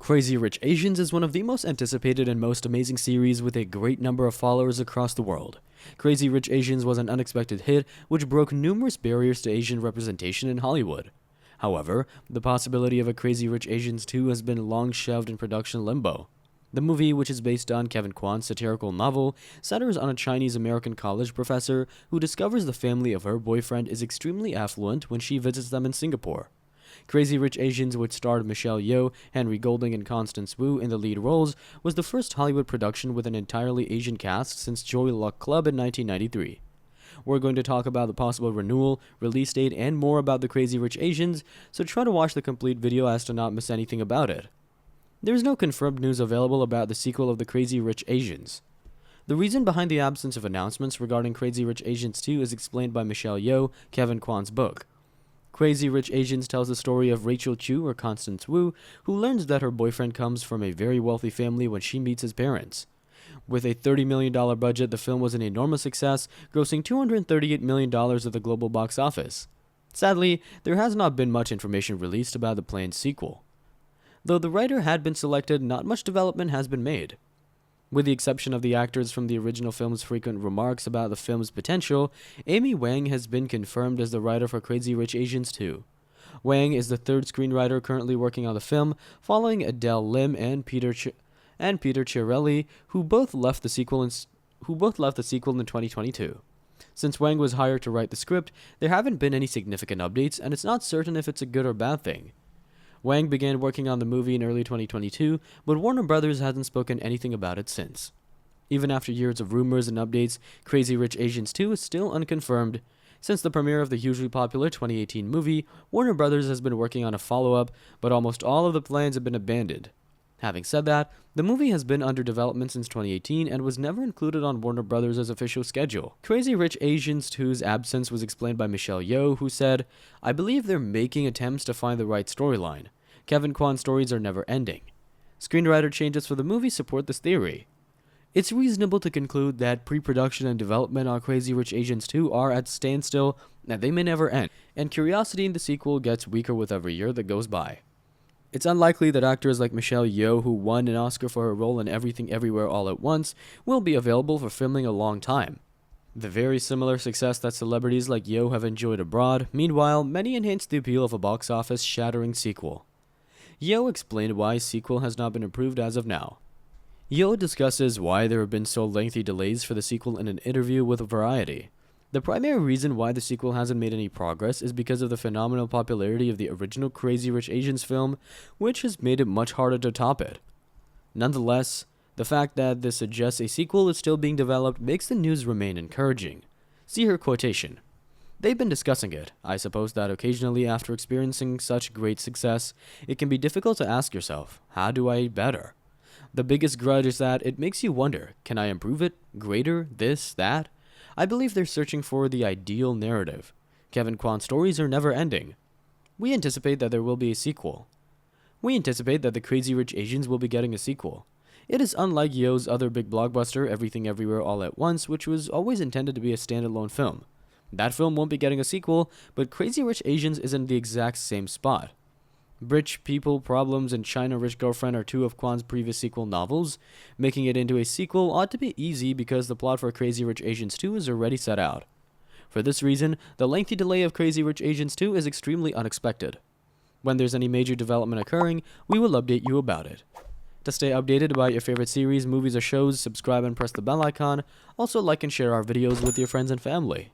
Crazy Rich Asians is one of the most anticipated and most amazing series with a great number of followers across the world. Crazy Rich Asians was an unexpected hit which broke numerous barriers to Asian representation in Hollywood. However, the possibility of a Crazy Rich Asians 2 has been long shelved in production limbo. The movie, which is based on Kevin Kwan's satirical novel, centers on a Chinese-American college professor who discovers the family of her boyfriend is extremely affluent when she visits them in Singapore. Crazy Rich Asians, which starred Michelle Yeoh, Henry Golding, and Constance Wu in the lead roles, was the first Hollywood production with an entirely Asian cast since Joy Luck Club in 1993. We're going to talk about the possible renewal, release date, and more about the Crazy Rich Asians, so try to watch the complete video as to not miss anything about it. There is no confirmed news available about the sequel of the Crazy Rich Asians. The reason behind the absence of announcements regarding Crazy Rich Asians 2 is explained by Michelle Yeoh, Kevin Kwan's book. Crazy Rich Asians tells the story of Rachel Chu, or Constance Wu, who learns that her boyfriend comes from a very wealthy family when she meets his parents. With a $30 million budget, the film was an enormous success, grossing $238 million at the global box office. Sadly, there has not been much information released about the planned sequel. Though the writer had been selected, not much development has been made. With the exception of the actors from the original film's frequent remarks about the film's potential, Amy Wang has been confirmed as the writer for Crazy Rich Asians 2. Wang is the third screenwriter currently working on the film, following Adele Lim and Peter Chiarelli, who both left the sequel in 2022. Since Wang was hired to write the script, there haven't been any significant updates, and it's not certain if it's a good or bad thing. Wang began working on the movie in early 2022, but Warner Brothers hasn't spoken anything about it since. Even after years of rumors and updates, Crazy Rich Asians 2 is still unconfirmed. Since the premiere of the hugely popular 2018 movie, Warner Brothers has been working on a follow-up, but almost all of the plans have been abandoned. Having said that, the movie has been under development since 2018 and was never included on Warner Brothers' official schedule. Crazy Rich Asians 2's absence was explained by Michelle Yeoh, who said, "I believe they're making attempts to find the right storyline. Kevin Kwan's stories are never ending. Screenwriter changes for the movie support this theory. It's reasonable to conclude that pre-production and development on Crazy Rich Asians 2 are at standstill and they may never end, and curiosity in the sequel gets weaker with every year that goes by. It's unlikely that actors like Michelle Yeoh, who won an Oscar for her role in Everything Everywhere All at Once, will be available for filming a long time. The very similar success that celebrities like Yeoh have enjoyed abroad, meanwhile, many enhance the appeal of a box office shattering sequel." Yeoh explained why sequel has not been approved as of now. Yeoh discusses why there have been so lengthy delays for the sequel in an interview with Variety. The primary reason why the sequel hasn't made any progress is because of the phenomenal popularity of the original Crazy Rich Asians film, which has made it much harder to top it. Nonetheless, the fact that this suggests a sequel is still being developed makes the news remain encouraging. See her quotation. "They've been discussing it. I suppose that occasionally after experiencing such great success, it can be difficult to ask yourself, how do I better? The biggest grudge is that it makes you wonder, can I improve it? Greater? This? That? I believe they're searching for the ideal narrative. Kevin Kwan's stories are never ending. We anticipate that there will be a sequel. We anticipate that the Crazy Rich Asians will be getting a sequel. It is unlike Yeoh's other big blockbuster, Everything Everywhere All at Once, which was always intended to be a standalone film. That film won't be getting a sequel, but Crazy Rich Asians is in the exact same spot. Rich People Problems and China Rich Girlfriend are two of Kwan's previous sequel novels. Making it into a sequel ought to be easy because the plot for Crazy Rich Asians 2 is already set out. For this reason, the lengthy delay of Crazy Rich Asians 2 is extremely unexpected. When there's any major development occurring, we will update you about it. To stay updated about your favorite series, movies, or shows, subscribe and press the bell icon. Also like and share our videos with your friends and family.